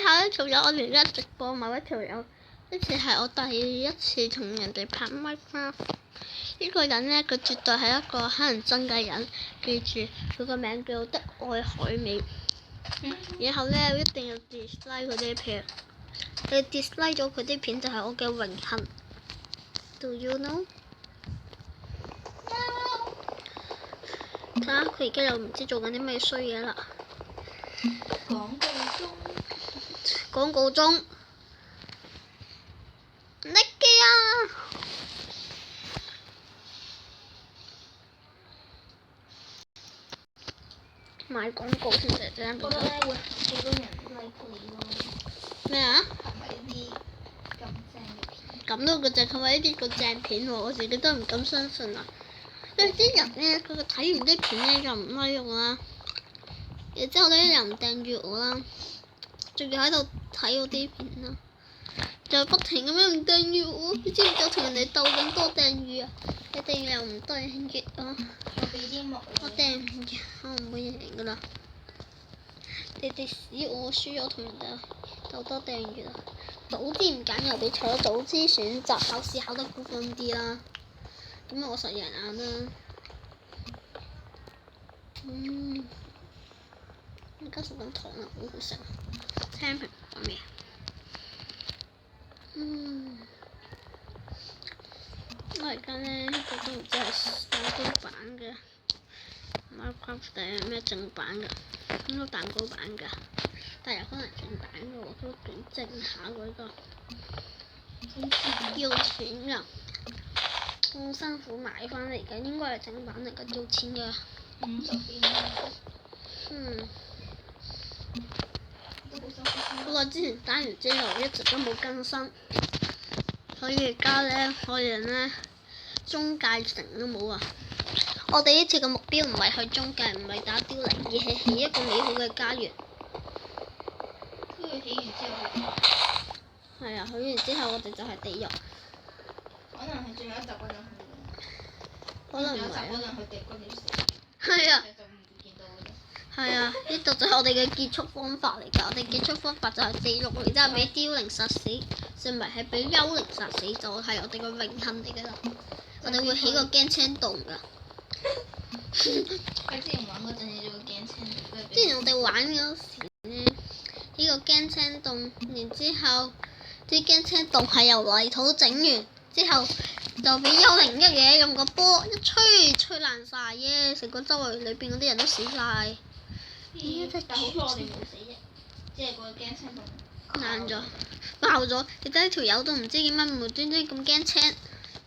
睇下呢條友，我哋而家直播某一條友，呢次係我第一次同人哋拍 Minecraft。呢個人呢，佢絕對係一個乞人憎嘅人，記住佢個名叫的愛海美。然後呢，一定要 dislike 佢啲片，你 dislike 咗佢啲片就係我嘅榮幸。Do you know？ 睇下佢而家又唔知做緊啲咩衰嘢啦。廣告中。Nicky 啊！買廣告先姐姐。覺得咧會好多人 like 你咯。咩啊？係啲咁正嘅片。咁都佢就係為呢啲個正片喎，我自己都唔敢相信啊！因為啲人咧，佢睇完啲片咧就唔 like 我啦，然之後咧又唔訂閱我啦，仲要喺度睇我啲片啦，就不停咁樣唔訂閱我，你知唔知我同人哋鬥緊多訂閱啊？你哋又唔訂閱啊？我俾啲木。我訂唔住，我唔會贏噶啦！你哋使我輸，我同人哋鬥多訂閱啊！早知唔揀遊比賽，我早知選擇考試考得高分啲啦。咁我實贏硬啦。而家食緊糖啊，好好食啊！青蘋果味。我而家呢個都唔知係手機版嘅 Minecraft 定係咩正版㗎？咁都蛋糕版㗎，但係有可能正版嘅喎，都幾正下喎呢個。要錢㗎，好辛苦買翻嚟嘅，應該係正版嚟㗎，要錢㗎。50邊。不過之前打完之後一直都冇更新，所以而家呢，我哋呢中介城都冇啊！我哋呢次嘅目標唔係去中介，唔係打凋零，而係起一個美好嘅家園。跟住起完之後。係啊，起完之後我哋就係地獄。可能係最後一集嗰陣去。可能唔係嗰陣啊。去地嗰條蛇。係啊。就唔會見到嘅啫。係啊，呢度就係我哋嘅結束方法嚟㗎。我哋結束方法就係地獄，然之後俾凋零殺死，就唔係俾幽靈殺死，就係我哋嘅榮幸嚟㗎啦。我哋會起個驚青洞㗎。佢之前玩嗰陣，你就會驚青。之前我哋玩嗰時呢，呢個驚青洞，然之後啲驚青洞係由泥土整完，之後就俾幽靈一嘢用個波一吹爛晒耶！成個周圍裏邊嗰啲人都死晒。但好彩我哋冇死啫，即係個驚青洞爛咗，爆咗！你睇條友都唔知點解無端端咁驚青，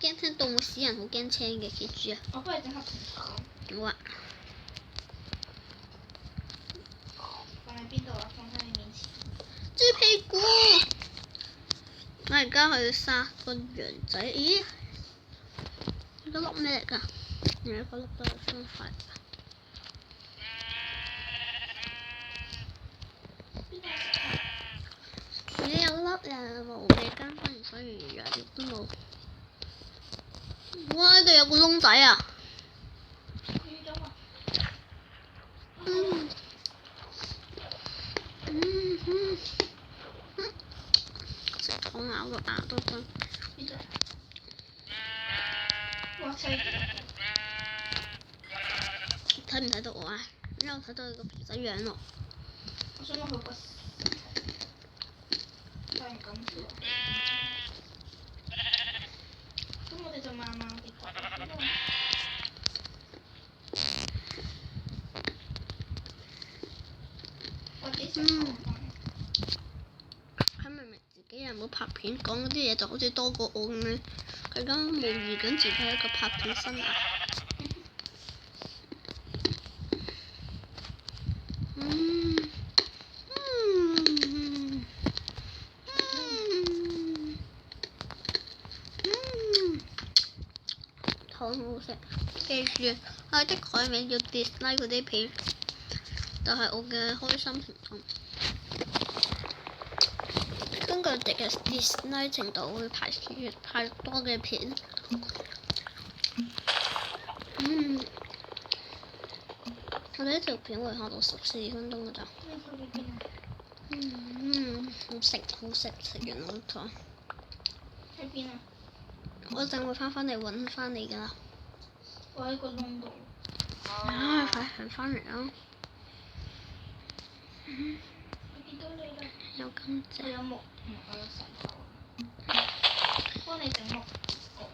驚青洞會使人好驚青嘅，記住啊！我幫你整黑蘋果。好啊。放喺邊度啊？放喺你面前。豬屁股！我而家去殺個羊仔，咦？呢個粒咩嚟㗎？原來嗰粒都係方塊。你有粒呀，無嘅間分，所以羊肉都冇。哇！呢度有個窿仔啊！食糖咬到牙都崩。哇！細。睇唔睇到我啊？因為我睇到你個皮仔樣咯。我想攞佢個。但係咁做。咁我哋就慢慢地講。佢明明自己又冇拍片，講嗰啲嘢就好似多過我咁樣。佢而家模擬緊自己一個拍片生涯。糖好好食，記住，我的海味要 dislike 嗰啲片，就係我嘅開心程度。根據你嘅 dislike 程度，會排越多嘅片。我哋呢條片會下到14分鐘㗎咋。好食完我台。喺邊啊？我一陣會翻嚟揾翻你㗎啦。我喺個窿度。快行翻嚟啊！我見到你啦。有甘蔗。我有木，我有石頭。幫你整木稿。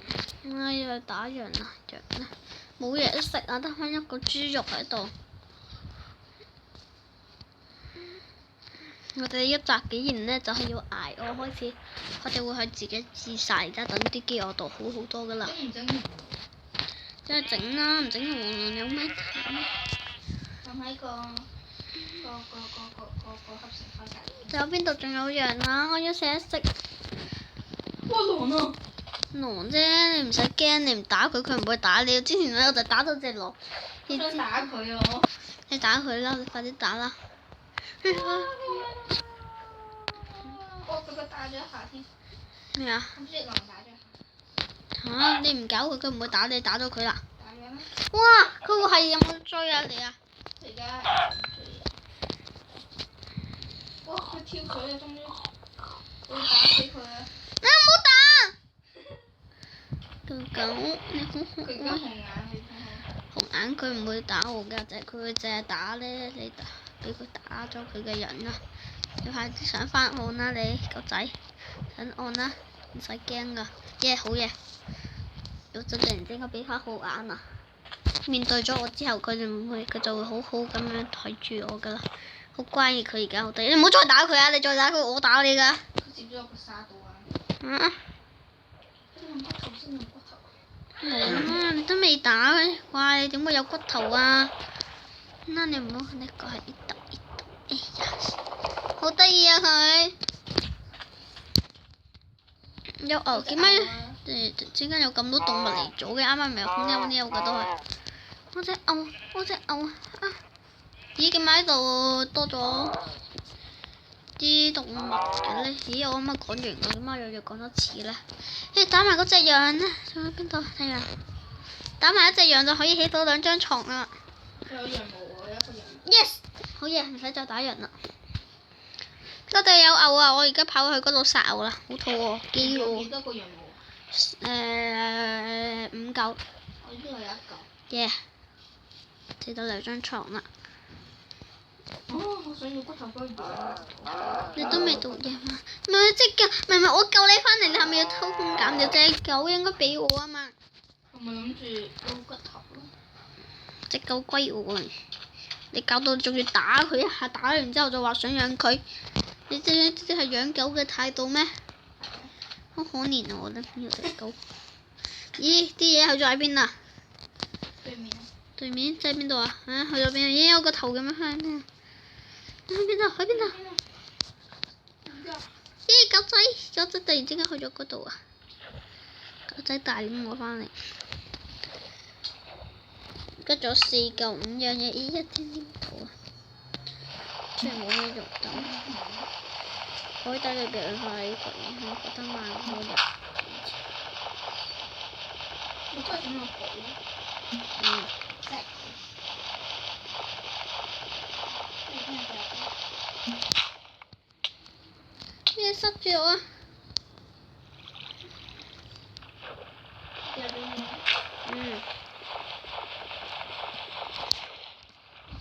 我要去打羊啦，羊咧冇嘢食啊，得翻一個豬肉喺度。我哋一集幾完呢，就係要捱餓開始，我哋會去自己自晒，而家等啲機我度好好多噶啦。整唔整完？真係整啦，唔整完有咩？放喺個合成塊隔離。仲有邊度仲有羊啊？我要成日食。哇！狼啊！狼啫，你唔使驚，你唔打佢，佢唔會打你。之前咧我就打到隻狼。我想打佢啊！你打佢啦！你快啲打啦！佢打咗一下添。咩啊？我知狼打咗一下。嚇！你唔搞佢，佢唔會打你，打到佢啦。打咗咩？哇！佢會係有冇追啊你啊？而家追啊！哇！佢跳水啊！終於，我要打死佢啊！啊！唔好打！狗狗，你好可佢而家愛。紅眼，你睇下。紅眼佢唔會打我㗎，佢會淨係打咧你俾佢打咗佢嘅人啦。你快啲上翻岸啦你狗仔，上岸啦，唔使驚㗎。好嘢！有陣突然之間俾翻好眼啊！面對咗我之後，佢就會好好咁樣睇住我㗎啦，好乖嘅佢而家好得意。你唔好再打佢啊！你再打佢，我打你㗎。佢接咗個沙度啊！啊！先用骨頭，先用骨頭。冇啊！你都未打佢，乖，你點會有骨頭啊？嗱，你唔好呢個係呢度，哎呀，好得意啊佢！有牛點解？突然之間有咁多動物嚟咗嘅，啱啱咪有空溜溜嘅都係。我隻牛啊！咦？點解喺度多咗啲動物嘅咧？咦？我啱啱講完啦，點解又要講多次咧？打埋嗰隻羊咧，仲喺邊度？睇下，打埋一隻羊就可以起到2張床啦。有羊毛喎，有一個羊毛。Yes， 好嘢，唔使再打人啦。嗰度有牛啊！我而家跑去嗰度殺牛啦，好肚餓，飢餓。幾多個羊毛？ 5嚿。我呢度有一嚿。耶！起到2張床啦。我想要骨頭幫羊。你都未到嘢嘛？唔係隻狗，唔係我救你翻嚟，你係咪要偷工減料？隻狗應該俾我啊嘛。我咪諗住撈骨頭咯。隻狗歸我啊！你搞到仲要打佢一下，打完之後就話想養佢，你知唔知係養狗嘅態度咩？好可憐啊！我覺得呢隻狗。咦？啲嘢去咗喺邊啊？對面。對面即係邊度啊？去咗邊啊？咦？有個頭咁樣喺邊？喺邊度？喺邊度？咦？狗仔突然之間去咗嗰度啊！狗仔帶領我翻嚟。而家仲有4嚿5樣嘢，咦？一天點肚啊？真係冇咩肉等。海底裏邊係個影響覺得慢好多。你都係整個寶。咩塞住我啊？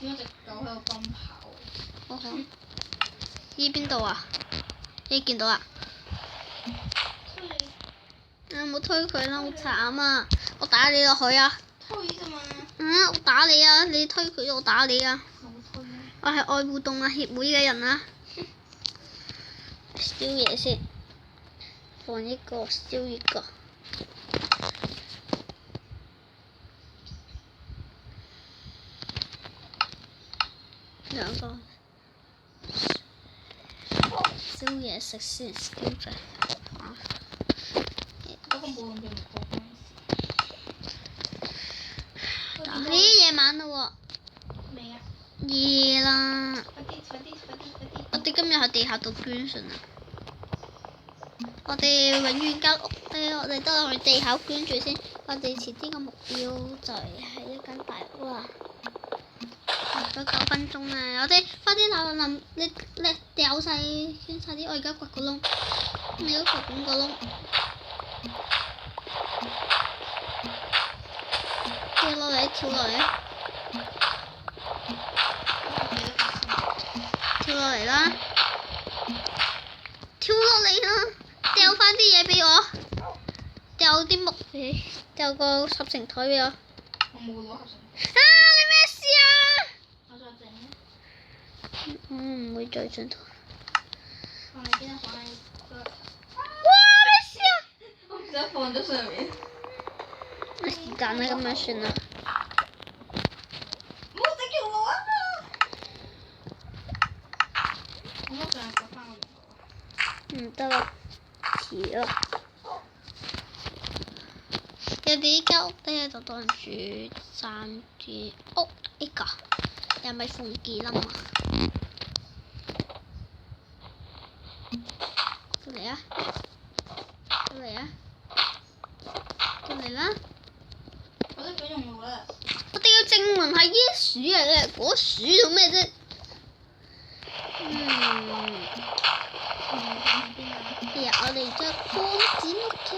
點解隻狗喺度奔跑？依邊度啊？你見到啊？唔好推佢啦，好慘啊！我打你落去啊！推啫嘛。我打你啊！你推佢，我打你啊！冇推啊！我係愛護動物協會嘅人啊！燒嘢先，放呢個，燒呢個。兩個燒嘢食先，燒飯。嗰個冇用就唔過關事。咦？夜晚啦喎！未啊？夜啦！快啲！我哋今日喺地下度捐信啊！我哋永遠間屋咧，我哋都係去地下捐住先。我哋遲啲個目標就係一間大屋啦。咗9分鐘啦，我哋快啲嗱，你掉晒捐晒啲，我而家掘個窿，你都掘緊個窿，跳落嚟，跳落嚟啦，跳落嚟啦，掉翻啲嘢俾我，掉啲木俾，掉個合成台俾我。我冇攞合成。啊！你咩事啊？我再整。我唔會再整台。放喺邊啊？放喺個。哇！咩事啊？我唔想放咗上面。是但啦，咁樣算啦。冇整條路啊！我都想掘翻個龍頭。唔得啦，遲啦。有啲間屋咧就當住3住屋呢個，又咪鳳記啦嘛。過嚟啊！過嚟啊！過嚟啦！我都幾用路啦。我哋要證明係椰樹嚟嘅，果樹做咩啫？哎呀，我哋隻光剪屋企。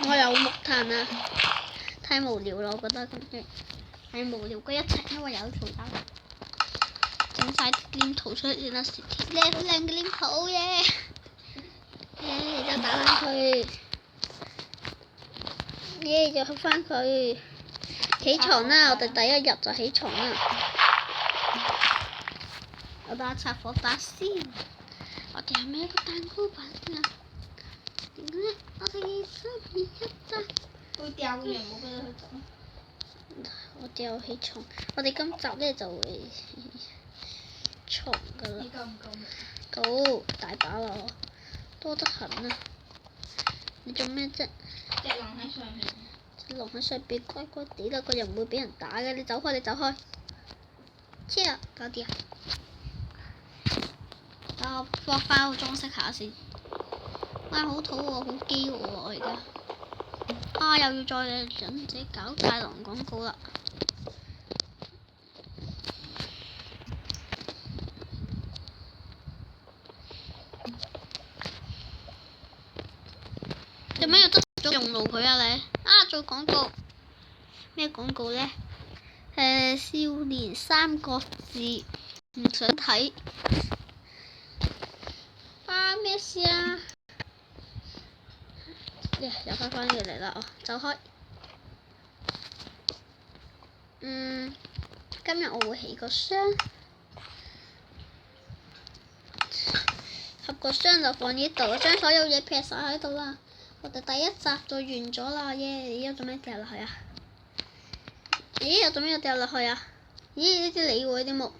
我有木炭啊！太無聊啦，我覺得咁樣係無聊過一齊，因為有條友整晒啲黏土出嚟先啦，薯條咧好靚嘅黏土耶！就打翻佢，就合翻佢。起床啦！我哋第一日就起床啦。我打拆火把先。我哋係咪一個蛋糕板啊？點咧？我哋3、2、1啦！會掉嘅嘢冇俾佢整。我哋起床，我哋今集咧就會床噶啦。你夠唔夠木？夠，大把啦，多得很啊！你做咩啫？隻龍喺上面。隻龍喺上邊乖乖地啦，個人唔會俾人打嘅。你走開，你走開。切，搞掂啊！等我剝翻個裝飾下先。好肚餓，好飢餓喎！我而家。又要再忍者搞大狼廣告啦！做咩要執咗用路佢啊你？做廣告咩廣告呢？少年3個字唔想睇。咩事啊？又翻返嚟啦！走開。今日我會起個箱，合個箱就放呢度，將所有嘢劈晒喺度啦。我哋第一集就完咗啦，耶！而家做咩掉落去啊？咦？我做咩要掉落去啊？咦？呢啲你喎，呢啲木。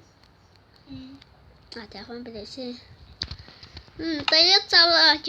掉翻俾你先。第一集啦，完。